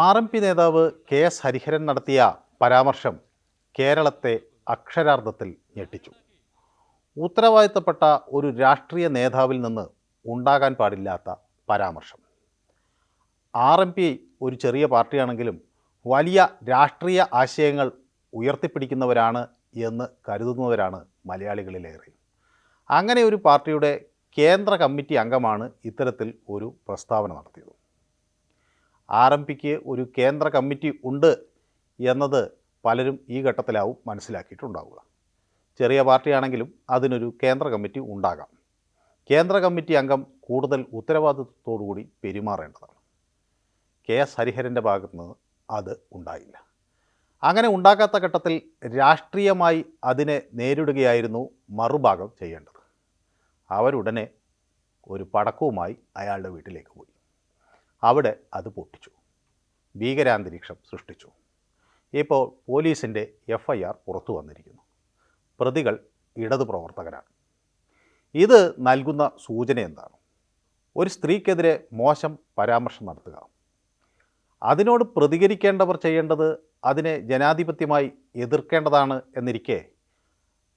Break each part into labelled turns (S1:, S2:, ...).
S1: ആർ.എം.പി. നേതാവ് കെ.എസ്. ഹരിഹരൻ നടത്തിയ പരാമർശം കേരളത്തെ അക്ഷരാർത്ഥത്തിൽ ഞെട്ടിച്ചു. ഉത്തരവാദിത്തപ്പെട്ട ഒരു രാഷ്ട്രീയ നേതാവിൽ നിന്ന് ഉണ്ടാകാൻ പാടില്ലാത്ത പരാമർശം. ആർ.എം.പി. ഒരു ചെറിയ പാർട്ടിയാണെങ്കിലും വലിയ രാഷ്ട്രീയ ആശയങ്ങൾ ഉയർത്തിപ്പിടിക്കുന്നവരാണ് എന്ന് കരുതുന്നവരാണ് മലയാളികളിലേറെ. അങ്ങനെ ഒരു പാർട്ടിയുടെ കേന്ദ്ര കമ്മിറ്റി അംഗമാണ് ഇത്തരത്തിൽ ഒരു പ്രസ്താവന നടത്തിയത്. ആർ.എം.പിക്ക് ഒരു കേന്ദ്ര കമ്മിറ്റി ഉണ്ട് എന്നത് പലരും ഈ ഘട്ടത്തിലാവും മനസ്സിലാക്കിയിട്ടുണ്ടാവുക. ചെറിയ പാർട്ടിയാണെങ്കിലും അതിനൊരു കേന്ദ്ര കമ്മിറ്റി ഉണ്ടാകാം. കേന്ദ്ര കമ്മിറ്റി അംഗം കൂടുതൽ ഉത്തരവാദിത്വത്തോടുകൂടി പെരുമാറേണ്ടതാണ്. കെ.എസ്. ഹരിഹരൻ്റെ ഭാഗത്തു നിന്ന് അത് ഉണ്ടായില്ല. അങ്ങനെ ഉണ്ടാകാത്ത ഘട്ടത്തിൽ രാഷ്ട്രീയമായി അതിനെ നേരിടുകയായിരുന്നു മറുഭാഗം ചെയ്യേണ്ടത്. അവരുടനെ ഒരു പടക്കവുമായി അയാളുടെ വീട്ടിലേക്ക് പോയി. അവിടെ അത് പൊട്ടിച്ചു, ഭീകരാന്തരീക്ഷം സൃഷ്ടിച്ചു. ഇപ്പോൾ പോലീസിൻ്റെ FIR പുറത്തു വന്നിരിക്കുന്നു. പ്രതികൾ ഇടതു പ്രവർത്തകരാണ്. ഇത് നൽകുന്ന സൂചന എന്താണ്? ഒരു സ്ത്രീക്കെതിരെ മോശം പരാമർശം നടത്തുക, അതിനോട് പ്രതികരിക്കേണ്ടവർ ചെയ്യേണ്ടത് അതിനെ ജനാധിപത്യമായി എതിർക്കേണ്ടതാണ് എന്നിരിക്കെ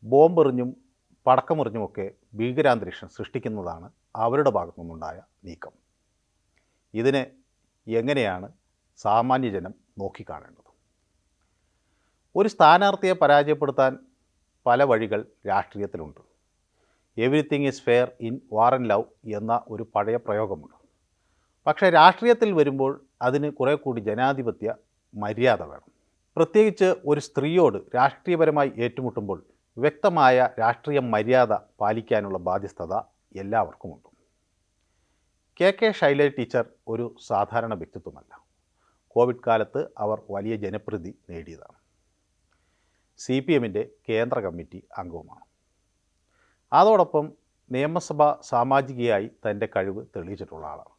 S1: ബോംബെറിഞ്ഞും പടക്കമെറിഞ്ഞുമൊക്കെ ഭീകരാന്തരീക്ഷം സൃഷ്ടിക്കുന്നതാണ് അവരുടെ ഭാഗത്തു നിന്നുണ്ടായ നീക്കം. ഇതിനെ എങ്ങനെയാണ് സാമാന്യജനം നോക്കിക്കാണേണ്ടത്? ഒരു സ്ഥാനാർത്ഥിയെ പരാജയപ്പെടുത്താൻ പല വഴികൾ രാഷ്ട്രീയത്തിലുണ്ട്. Everything is fair in war and love എന്ന ഒരു പഴയ പ്രയോഗമുണ്ട്. പക്ഷേ രാഷ്ട്രീയത്തിൽ വരുമ്പോൾ അതിന് കുറേ കൂടി ജനാധിപത്യ മര്യാദ വേണം. പ്രത്യേകിച്ച് ഒരു സ്ത്രീയോട് രാഷ്ട്രീയപരമായി ഏറ്റുമുട്ടുമ്പോൾ വ്യക്തമായ രാഷ്ട്രീയ മര്യാദ പാലിക്കാനുള്ള ബാധ്യസ്ഥത എല്ലാവർക്കുമുണ്ട്. കെ ശൈലജ ടീച്ചർ ഒരു സാധാരണ വ്യക്തിത്വമല്ല. കോവിഡ് കാലത്ത് അവർ വലിയ ജനപ്രീതി നേടിയതാണ്. CPMൻ്റെ കേന്ദ്ര കമ്മിറ്റി അംഗവുമാണ്. അതോടൊപ്പം നിയമസഭാ സാമാജികയായി തൻ്റെ കഴിവ് തെളിയിച്ചിട്ടുള്ള ആളാണ്.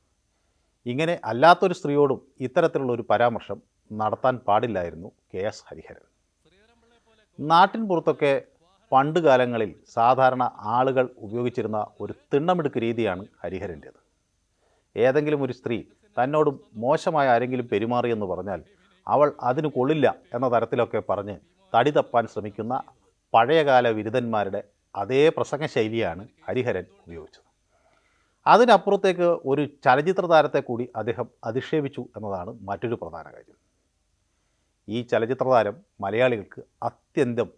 S1: ഇങ്ങനെ അല്ലാത്തൊരു സ്ത്രീയോടും ഇത്തരത്തിലുള്ളൊരു പരാമർശം നടത്താൻ പാടില്ലായിരുന്നു കെ.എസ്. ഹരിഹരൻ. നാട്ടിൻ പുറത്തൊക്കെ പണ്ട് കാലങ്ങളിൽ സാധാരണ ആളുകൾ ഉപയോഗിച്ചിരുന്ന ഒരു തിണ്ണമിടുക്ക് രീതിയാണ് ഹരിഹരൻ്റേത്. ഏതെങ്കിലും ഒരു സ്ത്രീ തന്നോട് മോശമായ ആരെങ്കിലും പെരുമാറിയെന്ന് പറഞ്ഞാൽ അവൾ അതിന് കൊള്ളില്ല എന്ന തരത്തിലൊക്കെ പറഞ്ഞ് തടി തപ്പാൻ ശ്രമിക്കുന്ന പഴയകാല വിരുദ്ധന്മാരുടെ അതേ പ്രസംഗ ശൈലിയാണ് ഹരിഹരൻ ഉപയോഗിച്ചത്. അതിനപ്പുറത്തേക്ക് ഒരു ചലച്ചിത്ര താരത്തെ കൂടി അദ്ദേഹം അധിക്ഷേപിച്ചു എന്നതാണ് മറ്റൊരു പ്രധാന കാര്യം. ഈ ചലച്ചിത്ര താരം മലയാളികൾക്ക് അത്യന്തം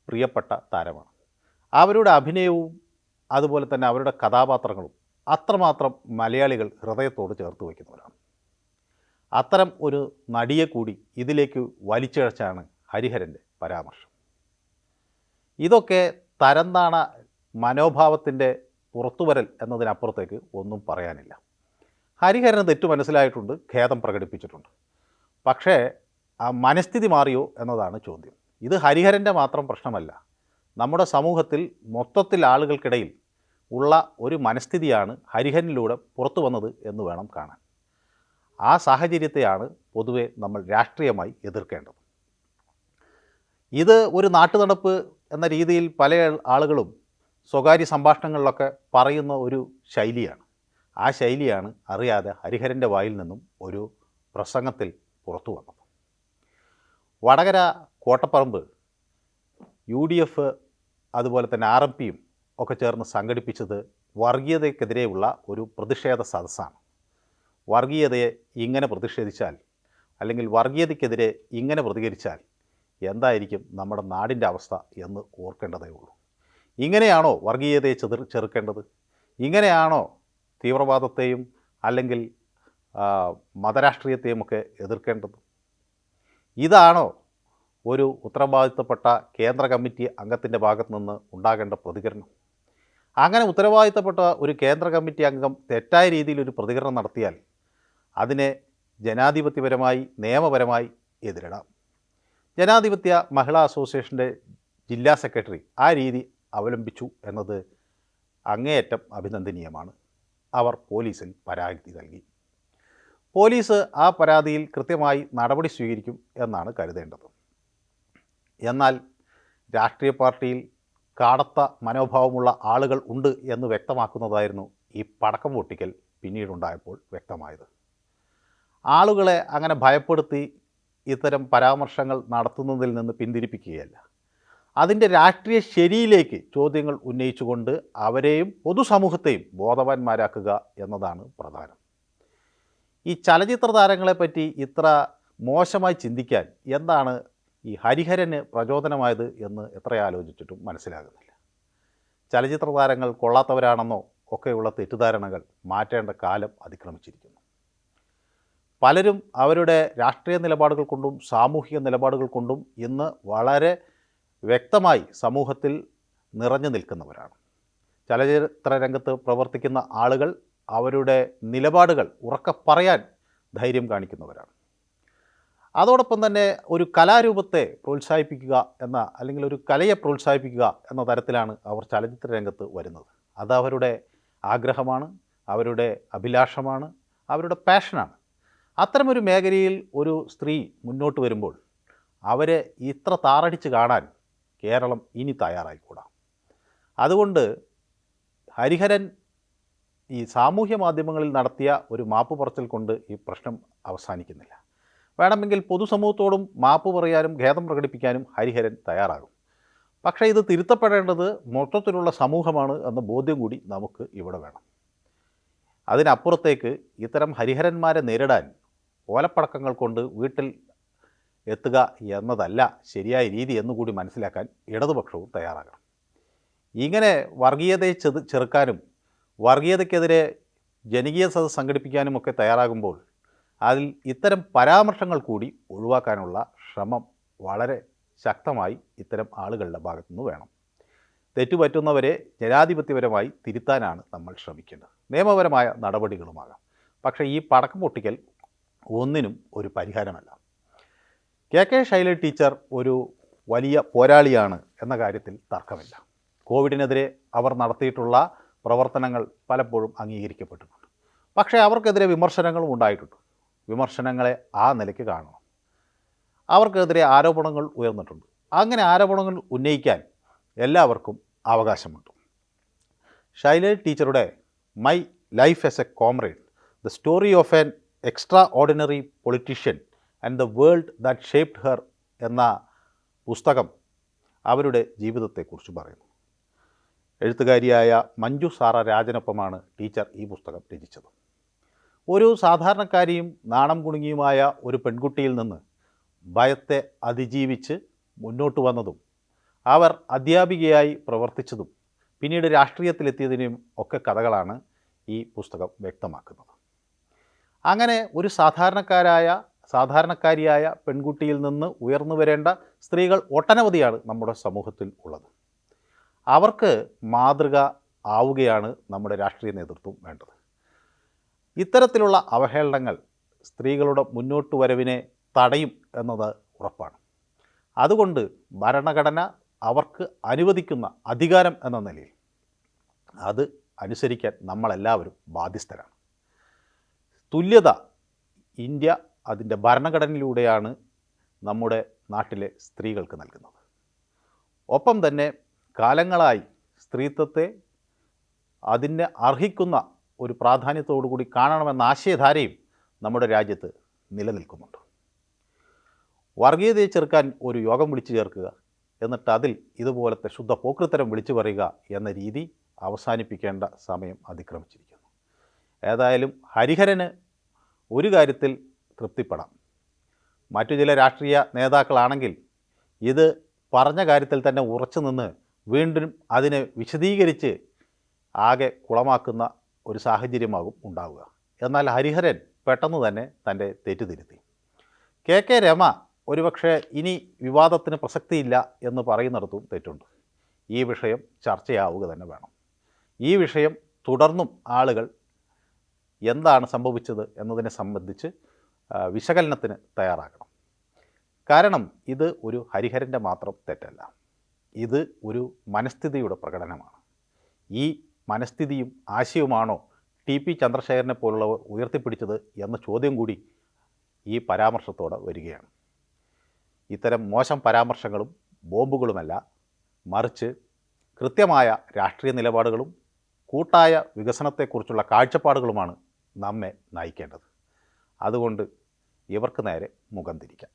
S1: പ്രിയപ്പെട്ട താരമാണ്. അവരുടെ അഭിനയവും അതുപോലെ തന്നെ അവരുടെ കഥാപാത്രങ്ങളും അത്രമാത്രം മലയാളികൾ ഹൃദയത്തോട് ചേർത്ത് വയ്ക്കുന്നവരാണ്. അത്തരം ഒരു നടിയെ കൂടി ഇതിലേക്ക് വലിച്ചിഴച്ചാണ് ഹരിഹരൻ്റെ പരാമർശം. ഇതൊക്കെ തരംതാണ മനോഭാവത്തിൻ്റെ പുറത്തുവരൽ എന്നതിനപ്പുറത്തേക്ക് ഒന്നും പറയാനില്ല. ഹരിഹരന് തെറ്റു മനസ്സിലായിട്ടുണ്ട്, ഖേദം പ്രകടിപ്പിച്ചിട്ടുണ്ട്. പക്ഷേ ആ മനസ്ഥിതി മാറിയോ എന്നതാണ് ചോദ്യം. ഇത് ഹരിഹരൻ്റെ മാത്രം പ്രശ്നമല്ല. നമ്മുടെ സമൂഹത്തിൽ മൊത്തത്തിൽ ആളുകൾക്കിടയിൽ ഉള്ള ഒരു മനസ്ഥിതിയാണ് ഹരിഹരനിലൂടെ പുറത്തു വന്നത് എന്ന് വേണം കാണാൻ. ആ സാഹചര്യത്തെയാണ് പൊതുവെ നമ്മൾ രാഷ്ട്രീയമായി എതിർക്കേണ്ടത്. ഇത് ഒരു നാട്ടുനടപ്പ് എന്ന രീതിയിൽ പല ആളുകളും സ്വകാര്യ സംഭാഷണങ്ങളിലൊക്കെ പറയുന്ന ഒരു ശൈലിയാണ്. ആ ശൈലിയാണ് അറിയാതെ ഹരിഹരൻ്റെ വായിൽ നിന്നും ഒരു പ്രസംഗത്തിൽ പുറത്തു വന്നത്. വടകര കോട്ടപ്പറമ്പ് UDF അതുപോലെ തന്നെ ആർ.എം.പിയും ഒക്കെ ചേർന്ന് സംഘടിപ്പിച്ചത് വർഗീയതയ്ക്കെതിരെയുള്ള ഒരു പ്രതിഷേധ സദസ്സാണ്. വർഗീയതയെ ഇങ്ങനെ പ്രതിഷേധിച്ചാൽ അല്ലെങ്കിൽ വർഗീയതയ്ക്കെതിരെ ഇങ്ങനെ പ്രതികരിച്ചാൽ എന്തായിരിക്കും നമ്മുടെ നാടിൻ്റെ അവസ്ഥ എന്ന് ഓർക്കേണ്ടതേ ഉള്ളൂ. ഇങ്ങനെയാണോ വർഗീയതയെ ചെറുക്കേണ്ടത്? ഇങ്ങനെയാണോ തീവ്രവാദത്തെയും അല്ലെങ്കിൽ മതരാഷ്ട്രീയത്തെയും ഒക്കെ എതിർക്കേണ്ടത്? ഇതാണോ ഒരു ഉത്തരവാദിത്തപ്പെട്ട കേന്ദ്ര കമ്മിറ്റി അംഗത്തിൻ്റെ ഭാഗത്തു നിന്ന് ഉണ്ടാകേണ്ട പ്രതികരണം? അങ്ങനെ ഉത്തരവാദിത്തപ്പെട്ട ഒരു കേന്ദ്ര കമ്മിറ്റി അംഗം തെറ്റായ രീതിയിലൊരു പ്രതികരണം നടത്തിയാൽ അതിനെ ജനാധിപത്യപരമായി നിയമപരമായി എതിരിടാം. ജനാധിപത്യ മഹിളാ അസോസിയേഷൻ്റെ ജില്ലാ സെക്രട്ടറി ആ രീതി അവലംബിച്ചു എന്നത് അങ്ങേയറ്റം അഭിനന്ദനീയമാണ്. അവർ പോലീസിൽ പരാതി നൽകി. പോലീസ് ആ പരാതിയിൽ കൃത്യമായി നടപടി സ്വീകരിക്കും എന്നാണ് കരുതേണ്ടത്. എന്നാൽ രാഷ്ട്രീയ പാർട്ടിയിൽ കാടത്ത മനോഭാവമുള്ള ആളുകൾ ഉണ്ട് എന്ന് വ്യക്തമാക്കുന്നതായിരുന്നു ഈ പടക്കം പൊട്ടിക്കൽ പിന്നീടുണ്ടായപ്പോൾ വ്യക്തമായത്. ആളുകളെ അങ്ങനെ ഭയപ്പെടുത്തി ഇത്തരം പരാമർശങ്ങൾ നടത്തുന്നതിൽ നിന്ന് പിന്തിരിപ്പിക്കുകയല്ല, അതിൻ്റെ രാഷ്ട്രീയ ശരിയിലേക്ക് ചോദ്യങ്ങൾ ഉന്നയിച്ചുകൊണ്ട് അവരെയും പൊതുസമൂഹത്തെയും ബോധവാന്മാരാക്കുക എന്നതാണ് പ്രധാനം. ഈ ചലച്ചിത്ര താരങ്ങളെപ്പറ്റി ഇത്ര മോശമായി ചിന്തിക്കാൻ എന്താണ് ഈ ഹരിഹരന് പ്രചോദനമായത് എന്ന് എത്ര ആലോചിച്ചിട്ടും മനസ്സിലാകുന്നില്ല. ചലച്ചിത്ര താരങ്ങൾ കൊള്ളാത്തവരാണെന്നോ ഒക്കെയുള്ള തെറ്റിദ്ധാരണകൾ മാറ്റേണ്ട കാലം അതിക്രമിച്ചിരിക്കുന്നു. പലരും അവരുടെ രാഷ്ട്രീയ നിലപാടുകൾ കൊണ്ടും സാമൂഹിക നിലപാടുകൾ കൊണ്ടും ഇന്ന് വളരെ വ്യക്തമായി സമൂഹത്തിൽ നിറഞ്ഞു നിൽക്കുന്നവരാണ്. ചലച്ചിത്ര രംഗത്ത് പ്രവർത്തിക്കുന്ന ആളുകൾ അവരുടെ നിലപാടുകൾ ഉറക്കെ പറയാൻ ധൈര്യം കാണിക്കുന്നവരാണ്. അതോടൊപ്പം തന്നെ ഒരു കലാരൂപത്തെ പ്രോത്സാഹിപ്പിക്കുക എന്ന, അല്ലെങ്കിൽ ഒരു കലയെ പ്രോത്സാഹിപ്പിക്കുക എന്ന തരത്തിലാണ് അവർ ചലച്ചിത്ര രംഗത്ത് വരുന്നത്. അത് അവരുടെ ആഗ്രഹമാണ്, അവരുടെ അഭിലാഷമാണ്, അവരുടെ പാഷനാണ്. അത്തരമൊരു മേഖലയിൽ ഒരു സ്ത്രീ മുന്നോട്ട് വരുമ്പോൾ അവരെ ഇത്ര താറടിച്ച് കാണാൻ കേരളം ഇനി തയ്യാറായിക്കൂടാ. അതുകൊണ്ട് ഹരിഹരൻ ഈ സാമൂഹ്യ മാധ്യമങ്ങളിൽ നടത്തിയ ഒരു മാപ്പ് പറച്ചിൽ കൊണ്ട് ഈ പ്രശ്നം അവസാനിക്കുന്നില്ല. വേണമെങ്കിൽ പൊതുസമൂഹത്തോടും മാപ്പ് പറയാനും ഖേദം പ്രകടിപ്പിക്കാനും ഹരിഹരൻ തയ്യാറാകും. പക്ഷേ ഇത് തിരുത്തപ്പെടേണ്ടത് മൊത്തത്തിലുള്ള സമൂഹമാണ് എന്ന ബോധ്യം കൂടി നമുക്ക് ഇവിടെ വേണം. അതിനപ്പുറത്തേക്ക് ഇത്തരം ഹരിഹരന്മാരെ നേരിടാൻ ഓലപ്പടക്കങ്ങൾ കൊണ്ട് വീട്ടിൽ എത്തുക എന്നതല്ല ശരിയായ രീതി എന്നുകൂടി മനസ്സിലാക്കാൻ ഇടതുപക്ഷവും തയ്യാറാകണം. ഇങ്ങനെ വർഗീയതയെ ചെറുക്കാനും വർഗീയതയ്ക്കെതിരെ ജനകീയ സദസ്സ് സംഘടിപ്പിക്കാനുമൊക്കെ തയ്യാറാകുമ്പോൾ അതിൽ ഇത്തരം പരാമർശങ്ങൾ കൂടി ഒഴിവാക്കാനുള്ള ശ്രമം വളരെ ശക്തമായി ഇത്തരം ആളുകളുടെ ഭാഗത്തുനിന്ന് വേണം. തെറ്റുപറ്റുന്നവരെ ജനാധിപത്യപരമായി തിരുത്താനാണ് നമ്മൾ ശ്രമിക്കേണ്ടത്. നിയമപരമായ നടപടികളുമാകാം. പക്ഷേ ഈ പടക്കം പൊട്ടിക്കൽ ഒന്നിനും ഒരു പരിഹാരമല്ല. കെ ശൈലജ ടീച്ചർ ഒരു വലിയ പോരാളിയാണ് എന്ന കാര്യത്തിൽ തർക്കമില്ല. കോവിഡിനെതിരെ അവർ നടത്തിയിട്ടുള്ള പ്രവർത്തനങ്ങൾ പലപ്പോഴും അംഗീകരിക്കപ്പെട്ടിട്ടുണ്ട്. പക്ഷേ അവർക്കെതിരെ വിമർശനങ്ങളും ഉണ്ടായിട്ടുണ്ട്. വിമർശനങ്ങളെ ആ നിലയ്ക്ക് കാണണം. അവർക്കെതിരെ ആരോപണങ്ങൾ ഉയർന്നിട്ടുണ്ട്. അങ്ങനെ ആരോപണങ്ങൾ ഉന്നയിക്കാൻ എല്ലാവർക്കും അവകാശമുണ്ട്. ശൈലജ ടീച്ചറുടെ my life as A comrade, the story of an extra ordinary politician and the world that shaped her എന്ന പുസ്തകം അവരുടെ ജീവിതത്തെക്കുറിച്ച് പറയുന്നു. എഴുത്തുകാരിയായ മഞ്ജു സാറ രാജനൊപ്പമാണ് ടീച്ചർ ഈ പുസ്തകം രചിച്ചത്. ഒരു സാധാരണക്കാരിയും നാണം കുണുങ്ങിയുമായ ഒരു പെൺകുട്ടിയിൽ നിന്ന് ഭയത്തെ അതിജീവിച്ച് മുന്നോട്ട് വന്നതും അവർ അധ്യാപികയായി പ്രവർത്തിച്ചതും പിന്നീട് രാഷ്ട്രീയത്തിലെത്തിയതിനും ഒക്കെ കഥകളാണ് ഈ പുസ്തകം വ്യക്തമാക്കുന്നത്. അങ്ങനെ ഒരു സാധാരണക്കാരിയായ പെൺകുട്ടിയിൽ നിന്ന് ഉയർന്നു വരേണ്ട സ്ത്രീകൾ ഒട്ടനവധിയാണ് നമ്മുടെ സമൂഹത്തിൽ ഉള്ളത്. അവർക്ക് മാതൃക ആവുകയാണ് നമ്മുടെ രാഷ്ട്രീയ നേതൃത്വം വേണ്ടത്. ഇത്തരത്തിലുള്ള അവഹേളനങ്ങൾ സ്ത്രീകളുടെ മുന്നോട്ട് വരവിനെ തടയും എന്നത് ഉറപ്പാണ്. അതുകൊണ്ട് ഭരണഘടന അവർക്ക് അനുവദിക്കുന്ന അധികാരം എന്ന നിലയിൽ അത് അനുസരിക്കാൻ നമ്മളെല്ലാവരും ബാധ്യസ്ഥരാണ്. തുല്യത ഇന്ത്യ അതിൻ്റെ ഭരണഘടനയിലൂടെയാണ് നമ്മുടെ നാട്ടിലെ സ്ത്രീകൾക്ക് നൽകുന്നത്. ഒപ്പം തന്നെ കാലങ്ങളായി സ്ത്രീത്വത്തെ അതിനെ അർഹിക്കുന്ന ഒരു പ്രാധാന്യത്തോടു കൂടി കാണണമെന്ന ആശയധാരയും നമ്മുടെ രാജ്യത്ത് നിലനിൽക്കുന്നുണ്ട്. വർഗീയതയെ ചെറുക്കാൻ ഒരു യോഗം വിളിച്ചു ചേർക്കുക, എന്നിട്ട് അതിൽ ഇതുപോലത്തെ ശുദ്ധ പോക്രിത്തരം വിളിച്ചു പറയുക എന്ന രീതി അവസാനിപ്പിക്കേണ്ട സമയം അതിക്രമിച്ചിരിക്കുന്നു. ഏതായാലും ഹരിഹരന് ഒരു കാര്യത്തിൽ തൃപ്തിപ്പെടാം. മറ്റു ചില രാഷ്ട്രീയ നേതാക്കളാണെങ്കിൽ ഇത് പറഞ്ഞ കാര്യത്തിൽ തന്നെ ഉറച്ചു നിന്ന് വീണ്ടും അതിനെ വിശദീകരിച്ച് ആകെ കുളമാക്കുന്ന ഒരു സാഹചര്യമാകും ഉണ്ടാവുക. എന്നാൽ ഹരിഹരൻ പെട്ടെന്ന് തന്നെ തൻ്റെ തെറ്റ് തിരുത്തി. കെ രമ ഒരുപക്ഷെ ഇനി വിവാദത്തിന് പ്രസക്തിയില്ല എന്ന് പറയുന്നിടത്തും തെറ്റുണ്ട്. ഈ വിഷയം ചർച്ചയാവുക തന്നെ വേണം. ഈ വിഷയം തുടർന്നും ആളുകൾ എന്താണ് സംഭവിച്ചത് എന്നതിനെ സംബന്ധിച്ച് വിശകലനത്തിന് തയ്യാറാകണം. കാരണം ഇത് ഒരു ഹരിഹരൻ്റെ മാത്രം തെറ്റല്ല, ഇത് ഒരു മനസ്ഥിതിയുടെ പ്രകടനമാണ്. ഈ മനസ്ഥിതിയും ആശയവുമാണോ ടി.പി. ചന്ദ്രശേഖരനെ പോലുള്ളവർ ഉയർത്തിപ്പിടിച്ചത് എന്ന ചോദ്യം കൂടി ഈ പരാമർശത്തോടെ വരികയാണ്. ഇത്തരം മോശം പരാമർശങ്ങളും ബോംബുകളുമല്ല, മറിച്ച് കൃത്യമായ രാഷ്ട്രീയ നിലപാടുകളും കൂട്ടായ വികസനത്തെക്കുറിച്ചുള്ള കാഴ്ചപ്പാടുകളുമാണ് നമ്മെ നയിക്കേണ്ടത്. അതുകൊണ്ട് ഇവർക്ക് നേരെ മുഖം തിരിക്കാം.